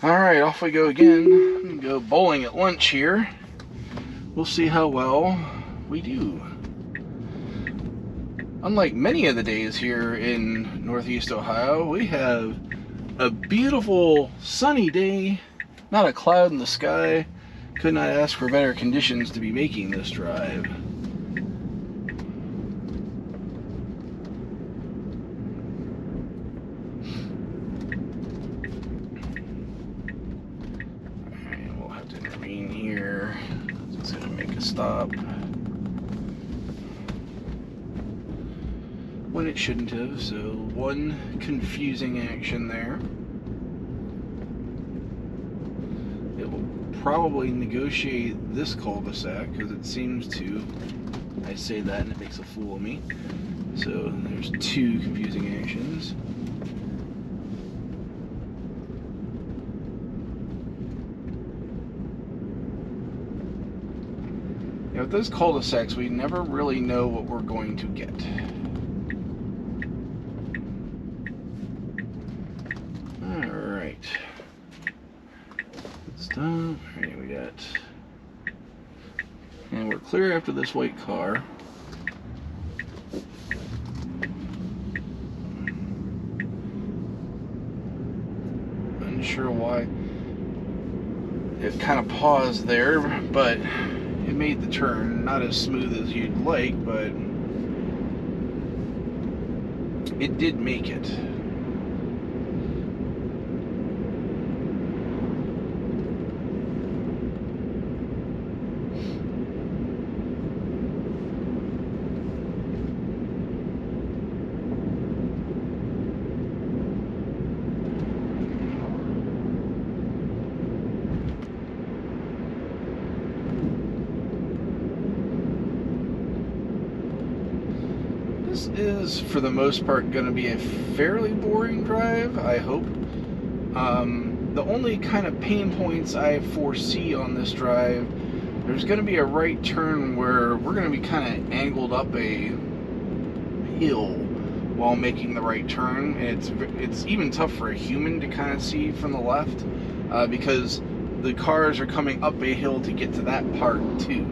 Alright, off we go again. Go bowling at lunch here. We'll see how well we do. Unlike many of the days here in Northeast Ohio, we have a beautiful sunny day, not a cloud in the sky. Could not ask for better conditions to be making this drive. Alright, we'll have to intervene here. It's going to make a stop when it shouldn't have, so one confusing action there. It will probably negotiate this cul-de-sac because it seems to. I say that and it makes a fool of me. So there's two confusing actions. Now with those cul-de-sacs, we never really know what we're going to get. Alright. Good stuff. Alright, we got. And we're clear after this white car. Unsure why it kind of paused there, but it made the turn. Not as smooth as you'd like, but it did make it. This is, for the most part, going to be a fairly boring drive, I hope. The only kind of pain points I foresee on this drive, there's going to be a right turn where we're going to be kind of angled up a hill while making the right turn. And it's even tough for a human to kind of see from the left because the cars are coming up a hill to get to that part too.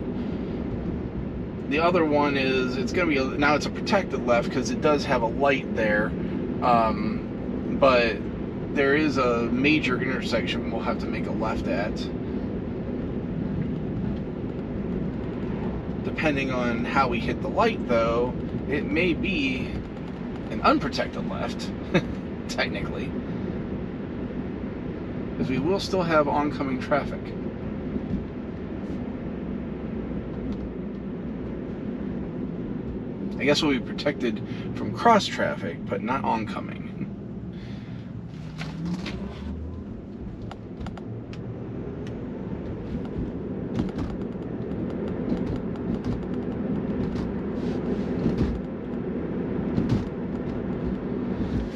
The other one is, it's going to be, now it's a protected left because it does have a light there, but there is a major intersection we'll have to make a left at. Depending on how we hit the light though, it may be an unprotected left, technically, because we will still have oncoming traffic. I guess we'll be protected from cross traffic, but not oncoming.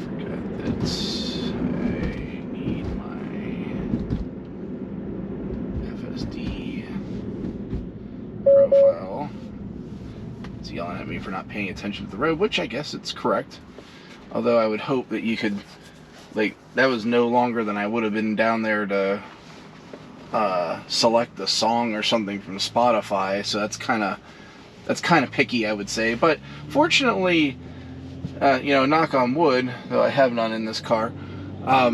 Forgot that I need my FSD profile. Yelling at me for not paying attention to the road, which I guess it's correct. Although I would hope that you could, like, that was no longer than I would have been down there to select the song or something from Spotify. So that's kind of picky, I would say. But fortunately, you know, knock on wood, though I have none in this car, I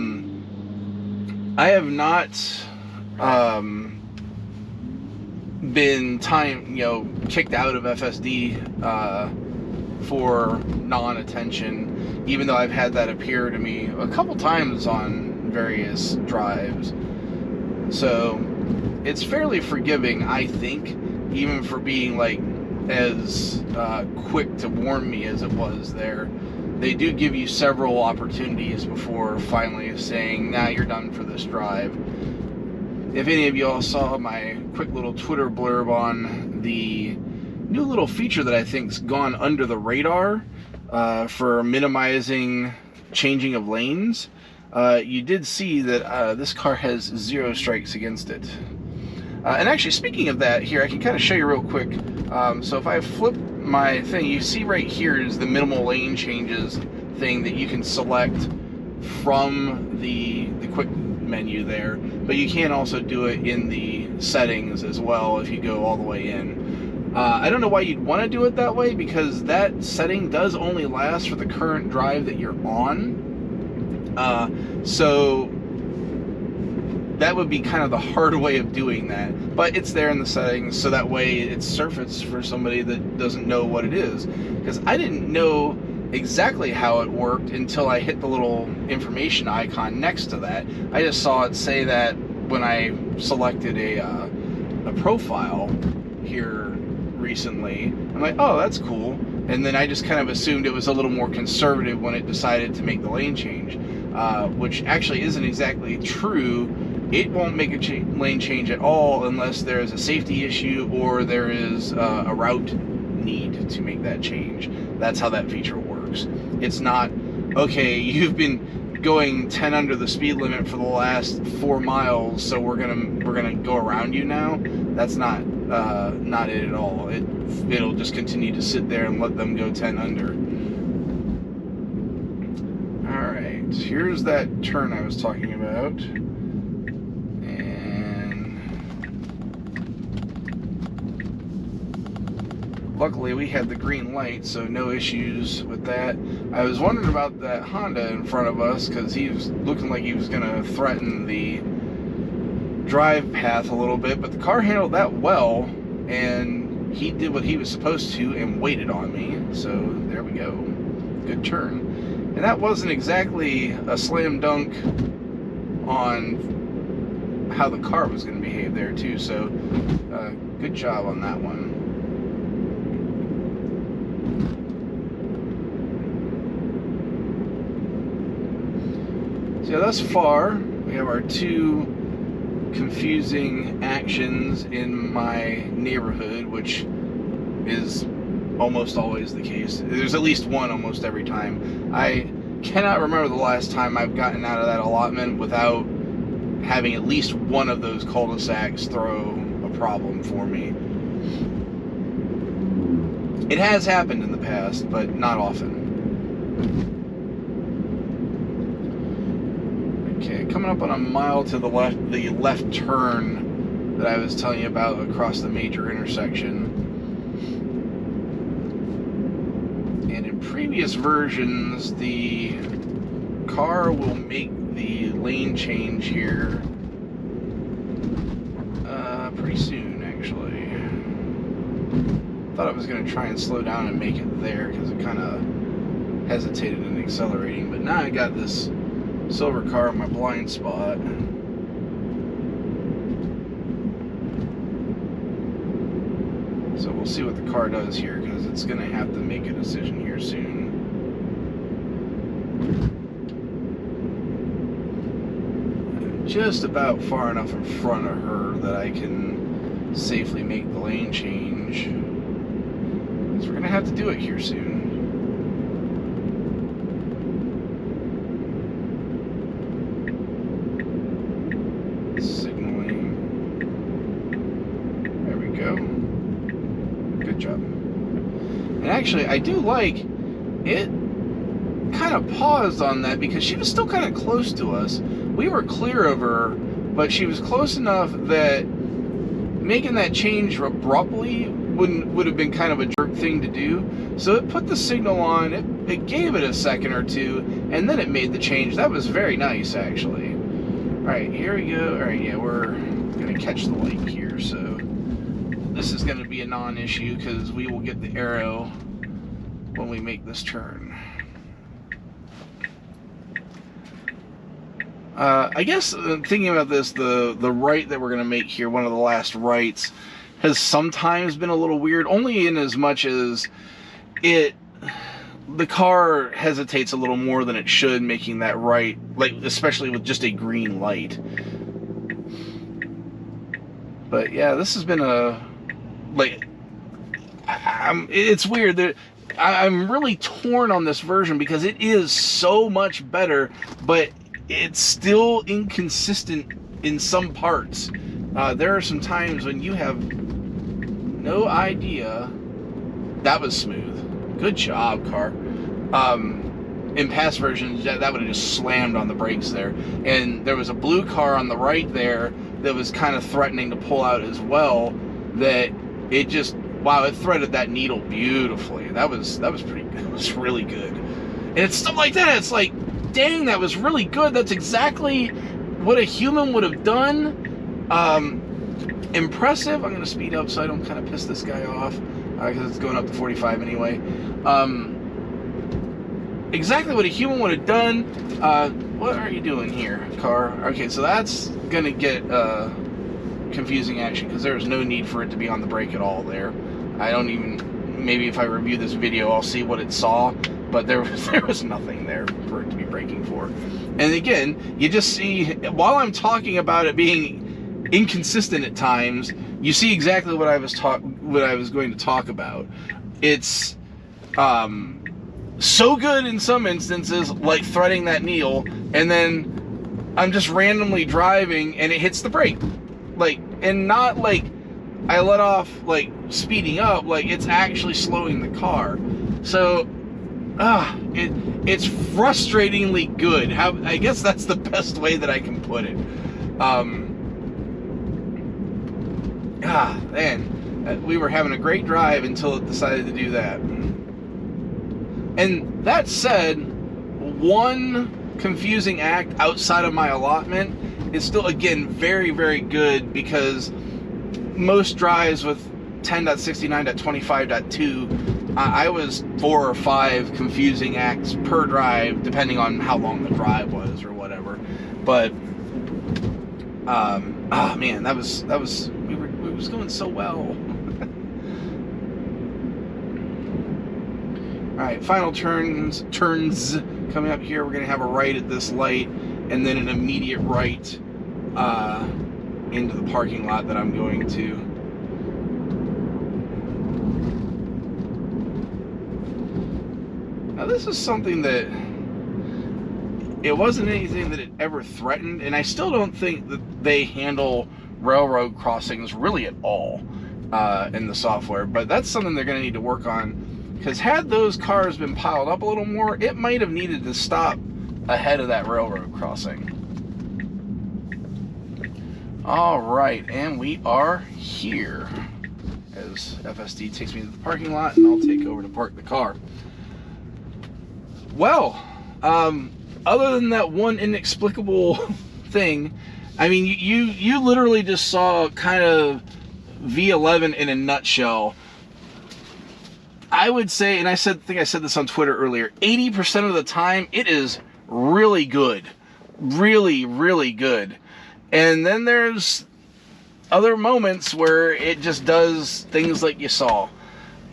have not been kicked out of FSD for non-attention, even though I've had that appear to me a couple times on various drives. So it's fairly forgiving, I think, even for being like as quick to warn me as it was there. They do give you several opportunities before finally saying, nah, you're done for this drive. If any of you all saw my quick little Twitter blurb on the new little feature that I think's gone under the radar for minimizing changing of lanes, you did see that this car has 0 strikes against it. And actually, speaking of that, here I can kind of show you real quick. So if I flip my thing, you see right here is the minimal lane changes thing that you can select from the quick menu there, but you can also do it in the settings as well if you go all the way in. I don't know why you'd want to do it that way, because that setting does only last for the current drive that you're on. So that would be kind of the hard way of doing that, but it's there in the settings, so that way it's surfaced for somebody that doesn't know what it is. Because I didn't know exactly how it worked until I hit the little information icon next to that. I just saw it say that when I selected a profile here recently. I'm like, oh, that's cool. And then I just kind of assumed it was a little more conservative when it decided to make the lane change, which actually isn't exactly true. It won't make a lane change at all unless there is a safety issue or there is a route need to make that change. That's how that feature works. It's not, okay, you've been going 10 under the speed limit for the last 4 miles, so we're gonna go around you now. That's not it at all. It'll just continue to sit there and let them go 10 under. All right, here's that turn I was talking about. Luckily, we had the green light, so no issues with that. I was wondering about that Honda in front of us, because he was looking like he was going to threaten the drive path a little bit, but the car handled that well, and he did what he was supposed to and waited on me. So there we go. Good turn. And that wasn't exactly a slam dunk on how the car was going to behave there, too. So good job on that one. So thus far, we have our 2 confusing actions in my neighborhood, which is almost always the case. There's at least one almost every time. I cannot remember the last time I've gotten out of that allotment without having at least one of those cul-de-sacs throw a problem for me. It has happened in the past, but not often. Okay, coming up on a mile to the left turn that I was telling you about across the major intersection. And in previous versions, the car will make the lane change here pretty soon, actually. Thought I was going to try and slow down and make it there because it kind of hesitated in accelerating, but now I got this silver car in my blind spot. So we'll see what the car does here, because it's going to have to make a decision here soon. I'm just about far enough in front of her that I can safely make the lane change. So we're going to have to do it here soon. Signaling. There we go. Good job. And actually, I do like it kind of paused on that because she was still kind of close to us. We were clear of her, but she was close enough that making that change abruptly would have been kind of a jerk thing to do. So it put the signal on, it gave it a second or two, and then it made the change. That was very nice, actually. Alright, here we go. Alright, yeah, we're going to catch the light here, so this is going to be a non-issue because we will get the arrow when we make this turn. I guess thinking about this, the right that we're going to make here, one of the last rights, has sometimes been a little weird, only in as much as the car hesitates a little more than it should making that right, like especially with just a green light. But yeah, this has been it's weird that I'm really torn on this version because it is so much better, but it's still inconsistent in some parts. There are some times when you have no idea. That was smooth. Good job, car. in past versions, that would have just slammed on the brakes there. And there was a blue car on the right there that was kind of threatening to pull out as well, that it just, wow, it threaded that needle beautifully. That was pretty good. It was really good. And it's stuff like that. It's like, dang, that was really good. That's exactly what a human would have done. Impressive. I'm going to speed up so I don't kind of piss this guy off, because it's going up to 45 anyway. Exactly what a human would have done. What are you doing here, car? Okay, so that's going to get confusing action, because there's no need for it to be on the brake at all there. I don't even, maybe if I review this video, I'll see what it saw, but there was nothing there for it to be braking for. And again, you just see, while I'm talking about it being inconsistent at times, you see exactly what I was going to talk about. It's so good in some instances, like threading that needle, and then I'm just randomly driving and it hits the brake, like, and not like I let off like speeding up, like it's actually slowing the car. So it's frustratingly good. I guess that's the best way that I can put it. Man, we were having a great drive until it decided to do that. And that said, one confusing act outside of my allotment is still, again, very, very good, because most drives with 10.69.25.2, I was 4 or 5 confusing acts per drive, depending on how long the drive was or whatever. But, man, it was going so well. Alright, final turns coming up here. We're going to have a right at this light, and then an immediate right into the parking lot that I'm going to. Now this is something that, it wasn't anything that it ever threatened, and I still don't think that they handle railroad crossings really at all in the software, but that's something they're going to need to work on. Because had those cars been piled up a little more, it might have needed to stop ahead of that railroad crossing. Alright, and we are here. As FSD takes me to the parking lot, and I'll take over to park the car. Well, other than that one inexplicable thing, I mean, you literally just saw kind of V11 in a nutshell. I would say, and I think I said this on Twitter earlier, 80% of the time, it is really good. Really, really good. And then there's other moments where it just does things like you saw.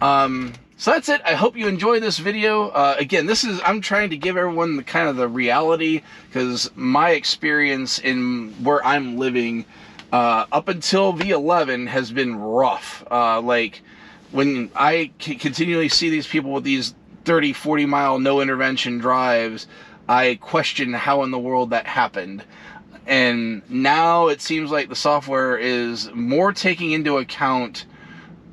So that's it. I hope you enjoy this video. Again, I'm trying to give everyone the reality, because my experience in where I'm living up until V11 has been rough. Like, when I continually see these people with these 30, 40 mile no intervention drives, I question how in the world that happened. And now it seems like the software is more taking into account,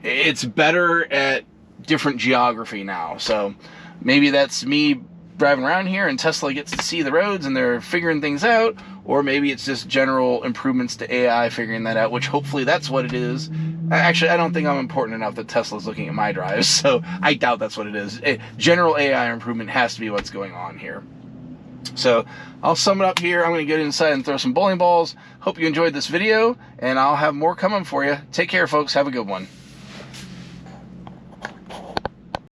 it's better at different geography now. So maybe that's me driving around here and Tesla gets to see the roads and they're figuring things out, or maybe it's just general improvements to AI figuring that out, which hopefully that's what it is. Actually, I don't think I'm important enough that Tesla's looking at my drives, so I doubt that's what it is. General AI improvement has to be what's going on here. So I'll sum it up here. I'm going to get inside and throw some bowling balls. Hope you enjoyed this video, and I'll have more coming for you. Take care, folks. Have a good one.